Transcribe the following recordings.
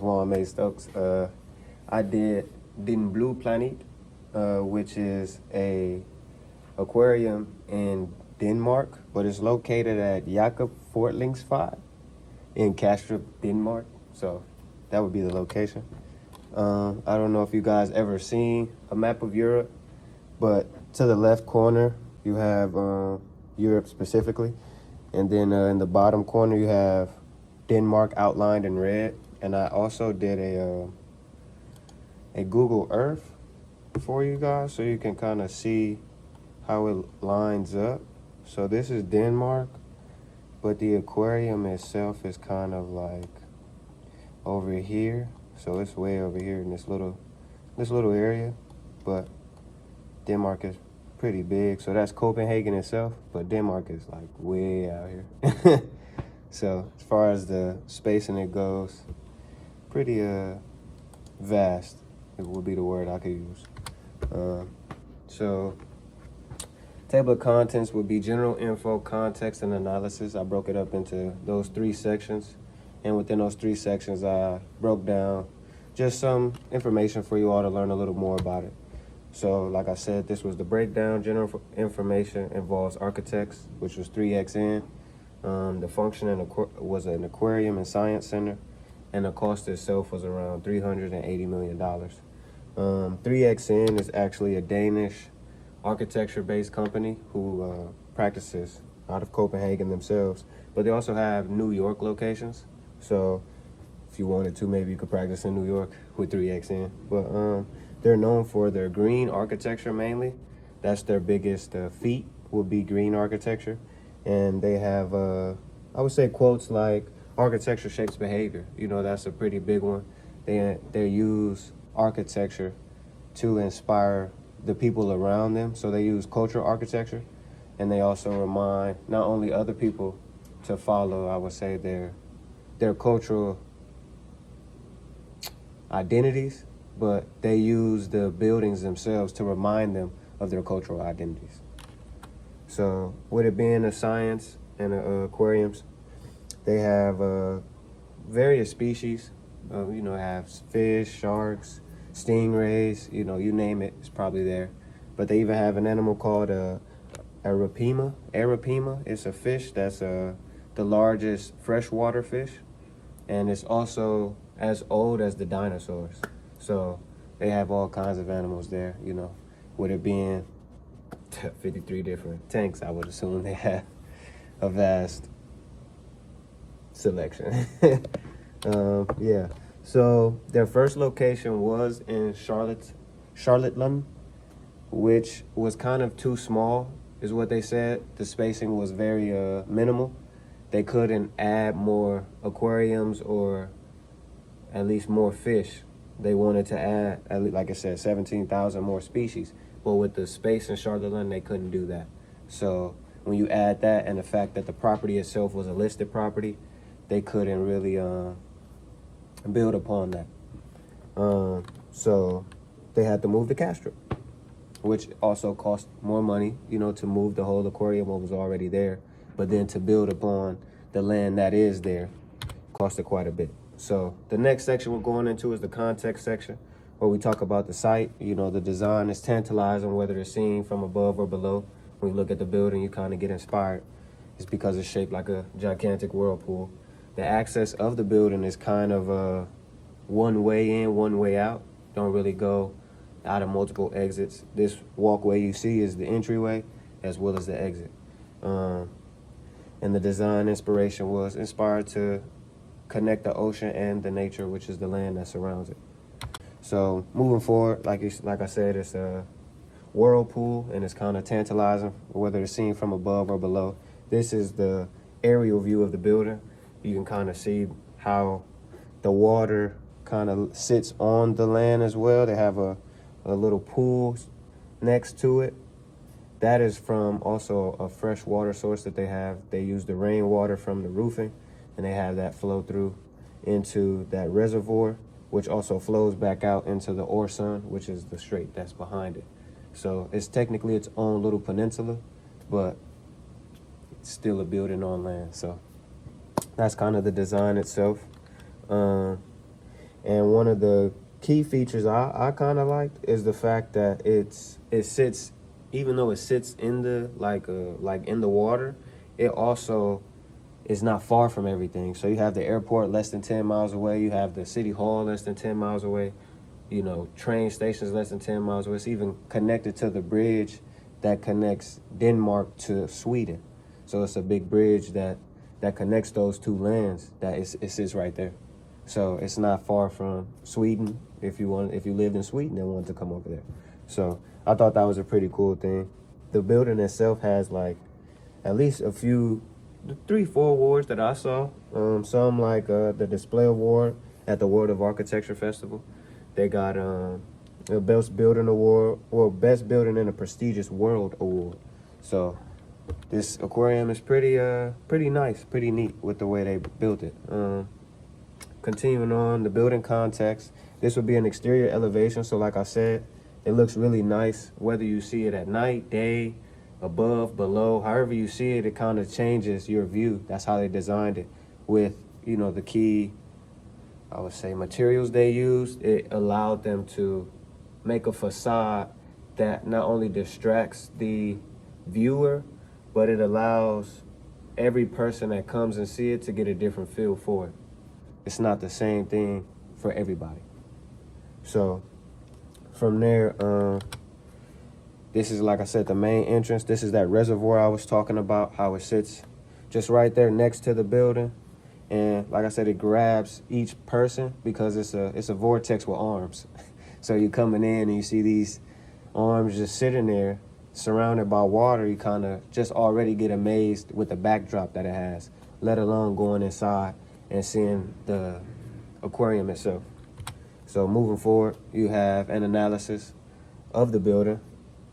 is Juan May Stokes. I did Blå Planet, which is a aquarium in Denmark, but it's located at Jakob Fortlingsvej in Kastrup, Denmark. So that would be the location. I don't know if you guys ever seen a map of Europe, but to the left corner you have Europe specifically, and then in the bottom corner you have Denmark outlined in red. And I also did a Google Earth for you guys so you can kind of see how it lines up. So this is Denmark, but the aquarium itself is kind of like over here. So it's way over here in this little area, but Denmark is pretty big. So that's Copenhagen itself, but Denmark is like way out here. So as far as the spacing it goes, pretty vast, it would be the word I could use. So table of contents would be general info, context, and analysis. I broke it up into those 3 sections. And within those 3 sections, I broke down just some information for you all to learn a little more about it. So like I said, this was the breakdown. General information involves architects, which was 3XN. The function was an aquarium and science center, and the cost itself was around $380 million. 3XN is actually a Danish architecture-based company who practices out of Copenhagen themselves, but they also have New York locations. So if you wanted to, maybe you could practice in New York with 3XN. But they're known for their green architecture mainly. That's their biggest feat, would be green architecture. And they have, I would say, quotes like, architecture shapes behavior. You know, that's a pretty big one. They use architecture to inspire the people around them. So they use cultural architecture, and they also remind not only other people to follow, I would say, their cultural identities, but they use the buildings themselves to remind them of their cultural identities. So with it being a science and aquariums, they have various species. Have fish, sharks, stingrays, you name it, it's probably there. But they even have an animal called arapima. Arapima is a fish that's the largest freshwater fish, and it's also as old as the dinosaurs. So they have all kinds of animals there, with it being 53 different tanks, I would assume they have a vast selection. Yeah. So their first location was in Charlotte, which was kind of too small, is what they said. The spacing was very minimal. They couldn't add more aquariums or at least more fish. They wanted to add, like I said, 17,000 more species. But with the space in Charlotte, they couldn't do that. So when you add that and the fact that the property itself was a listed property, they couldn't really build upon that. So they had to move to Kastrup, which also cost more money, to move the whole aquarium what was already there. But then to build upon the land that is there costed quite a bit. So the next section we're going into is the context section, where we talk about the site. The design is tantalizing, whether it's seen from above or below. When you look at the building, you kind of get inspired. It's because it's shaped like a gigantic whirlpool. The access of the building is kind of one way in, one way out. Don't really go out of multiple exits. This walkway you see is the entryway as well as the exit. And the design inspiration was inspired to connect the ocean and the nature, which is the land that surrounds it. So moving forward, like I said, it's a whirlpool, and it's kind of tantalizing, whether it's seen from above or below. This is the aerial view of the building. You can kind of see how the water kind of sits on the land as well. They have a little pool next to it. That is from also a fresh water source that they have. They use the rainwater from the roofing, and they have that flow through into that reservoir, which also flows back out into the Orson, which is the strait that's behind it. So it's technically its own little peninsula, but it's still a building on land. So that's kind of the design itself. And one of the key features I kind of liked is the fact that it sits, even though it sits in the like in the water, it also is not far from everything. So you have the airport less than 10 miles away, you have the city hall less than 10 miles away, you know, train stations less than 10 miles away. It's even connected to the bridge that connects Denmark to Sweden. So it's a big bridge that connects those two lands. It sits right there. So it's not far from Sweden. If you lived in Sweden and wanted to come over there. So I thought that was a pretty cool thing. The building itself has like at least a few, 3-4 awards that I saw. Some like the display award at the World of Architecture Festival. They got the best building award, or best building in a prestigious world award. So this aquarium is pretty nice, pretty neat with the way they built it. Continuing on, the building context, this would be an exterior elevation. So like I said, it looks really nice, whether you see it at night, day, above, below, however you see it, it kind of changes your view. That's how they designed it with, you know, the key, I would say, materials they used. It allowed them to make a facade that not only distracts the viewer, but it allows every person that comes and see it to get a different feel for it. It's not the same thing for everybody. So from there, this is, like I said, the main entrance. This is that reservoir I was talking about, how it sits just right there next to the building. And like I said, it grabs each person because it's a vortex with arms. So you're coming in and you see these arms just sitting there surrounded by water. You kind of just already get amazed with the backdrop that it has, let alone going inside and seeing the aquarium itself. So moving forward, you have an analysis of the building,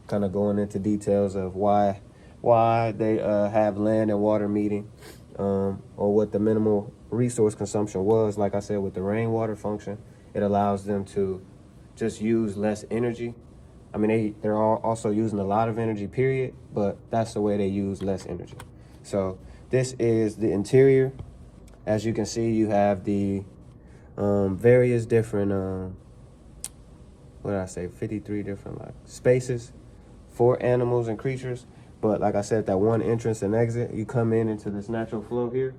kind of going into details of why they have land and water meeting, or what the minimal resource consumption was. Like I said, with the rainwater function, it allows them to just use less energy. I mean, they're also using a lot of energy, period, but that's the way they use less energy. So this is the interior. As you can see, you have the various different, 53 different like spaces for animals and creatures. But like I said, that one entrance and exit, you come into this natural flow here.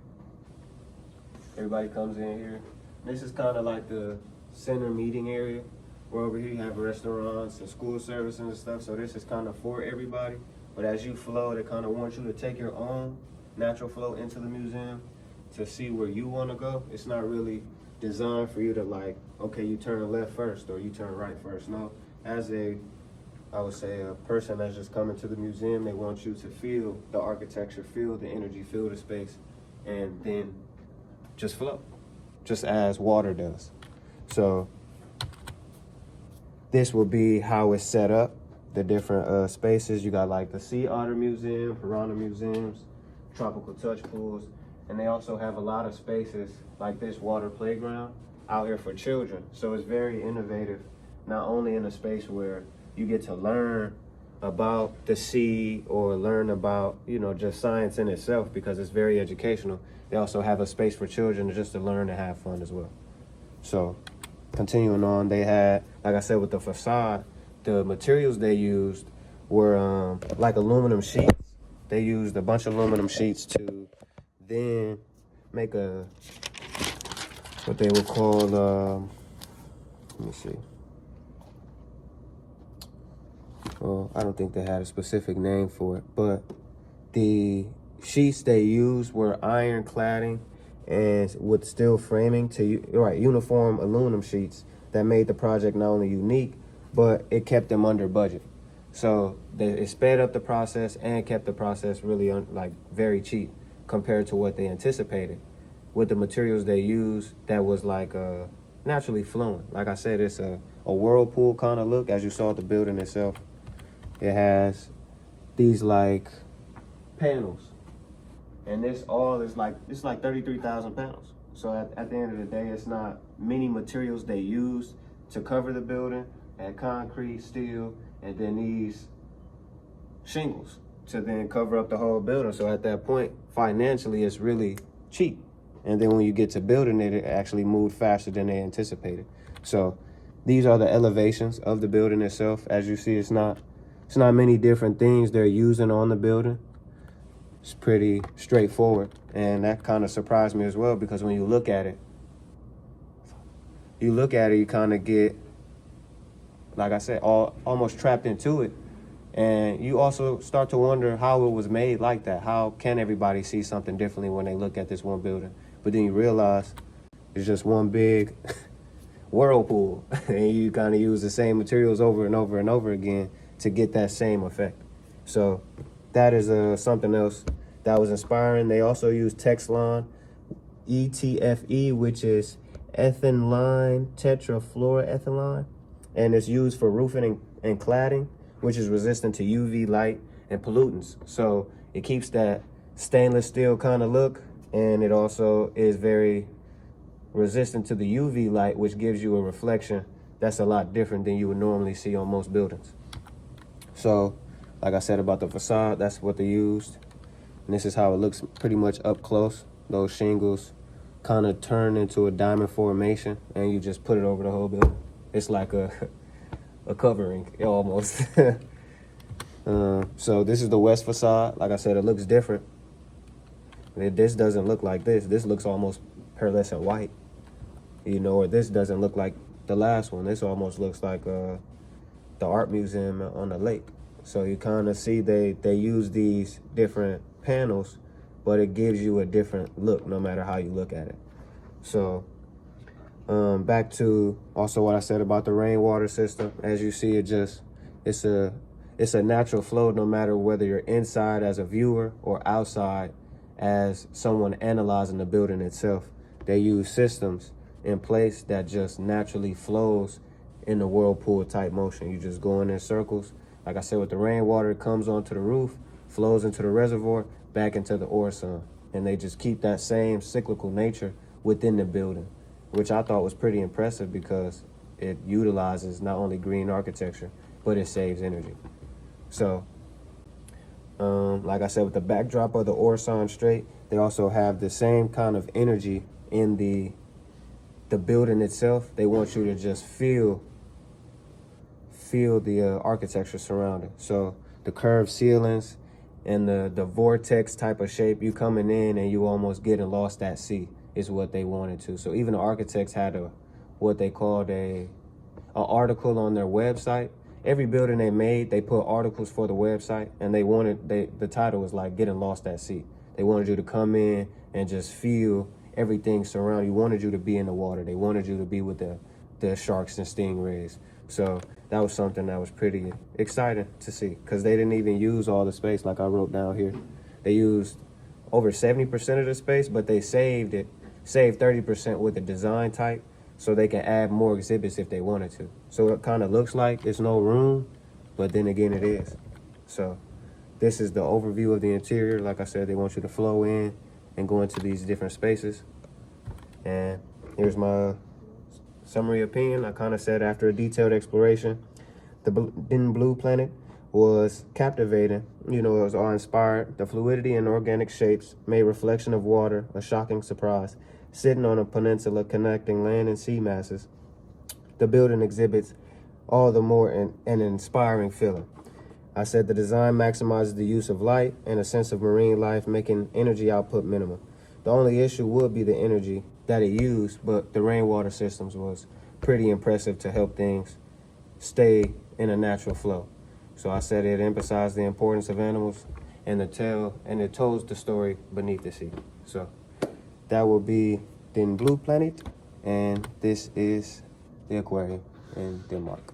Everybody comes in here. This is kind of like the center meeting area, where over here you have restaurants and school services and stuff. So this is kind of for everybody. But as you flow, they kind of want you to take your own natural flow into the museum to see where you want to go. It's not really designed for you to like, okay, you turn left first or you turn right first. No, as a person that's just coming to the museum, they want you to feel the architecture, feel the energy, feel the space, and then just flow, just as water does. So this will be how it's set up, the different spaces. You got like the Sea Otter Museum, Piranha Museums, tropical touch pools, and they also have a lot of spaces like this water playground out here for children. So it's very innovative, not only in a space where you get to learn about the sea or learn about, you know, just science in itself, because it's very educational. They also have a space for children just to learn and have fun as well. So continuing on, they had, like I said, with the facade, the materials they used were like aluminum sheets. They used a bunch of aluminum sheets to then make what they would call, let me see. Well, I don't think they had a specific name for it, but the sheets they used were iron cladding and with steel framing uniform aluminum sheets that made the project not only unique, but it kept them under budget. So it sped up the process and kept the process really very cheap compared to what they anticipated with the materials they used that was like naturally flowing. Like I said, it's a whirlpool kind of look. As you saw at the building itself, it has these like panels, and this all is like, it's like 33,000 panels. So at the end of the day, it's not many materials they use to cover the building, and concrete, steel, and then these shingles to then cover up the whole building. So at that point, financially, it's really cheap. And then when you get to building it, it actually moved faster than they anticipated. So these are the elevations of the building itself. As you see, it's not many different things they're using on the building. It's pretty straightforward. And that kind of surprised me as well, because when you look at it, you kind of get, like I said, almost trapped into it. And you also start to wonder how it was made like that. How can everybody see something differently when they look at this one building? But then you realize it's just one big whirlpool, and you kind of use the same materials over and over and over again to get that same effect. So that is something else that was inspiring. They also use Texlon ETFE, which is ethylene tetrafluoroethylene, and it's used for roofing and cladding, which is resistant to UV light and pollutants. So it keeps that stainless steel kind of look, and it also is very resistant to the UV light, which gives you a reflection that's a lot different than you would normally see on most buildings. So, like I said about the facade, that's what they used. And this is how it looks pretty much up close. Those shingles kind of turn into a diamond formation, and you just put it over the whole building. It's like a covering, almost. So this is the west facade. Like I said, it looks different. This doesn't look like this. This looks almost pearlescent white, or this doesn't look like the last one. This almost looks like the art museum on the lake. So you kind of see they use these different panels, but it gives you a different look no matter how you look at it. So back to also what I said about the rainwater system. As you see, it's a natural flow, no matter whether you're inside as a viewer or outside as someone analyzing the building itself. They use systems in place that just naturally flows in the whirlpool type motion. You just go in circles. Like I said, with the rainwater, it comes onto the roof, flows into the reservoir, back into the ore sun. And they just keep that same cyclical nature within the building, which I thought was pretty impressive because it utilizes not only green architecture, but it saves energy. So, like I said, with the backdrop of the ore sun straight, they also have the same kind of energy in the building itself. They want you to just feel the architecture surrounding. So the curved ceilings and the vortex type of shape, you coming in and you almost getting lost at sea is what they wanted to. So even the architects had what they called an article on their website. Every building they made, they put articles for the website, and the title was like Getting Lost at Sea. They wanted you to come in and just feel everything surrounding you. Wanted you to be in the water. They wanted you to be with the sharks and stingrays. So that was something that was pretty exciting to see, because they didn't even use all the space like I wrote down here. They used over 70% of the space, but they saved 30% with the design type, so they can add more exhibits if they wanted to. So it kind of looks like it's no room, but then again it is. So this is the overview of the interior. Like I said, they want you to flow in and go into these different spaces. And here's my summary opinion. I kind of said, after a detailed exploration, the Blå Planet was captivating. It was awe-inspired. The fluidity and organic shapes made reflection of water a shocking surprise. Sitting on a peninsula connecting land and sea masses, the building exhibits all the more an inspiring feeling. I said the design maximizes the use of light and a sense of marine life, making energy output minimum. The only issue would be the energy that it used, but the rainwater systems was pretty impressive to help things stay in a natural flow. So I said it emphasized the importance of animals and it tells the story beneath the sea. So that will be the Blå Planet, and this is the aquarium in Denmark.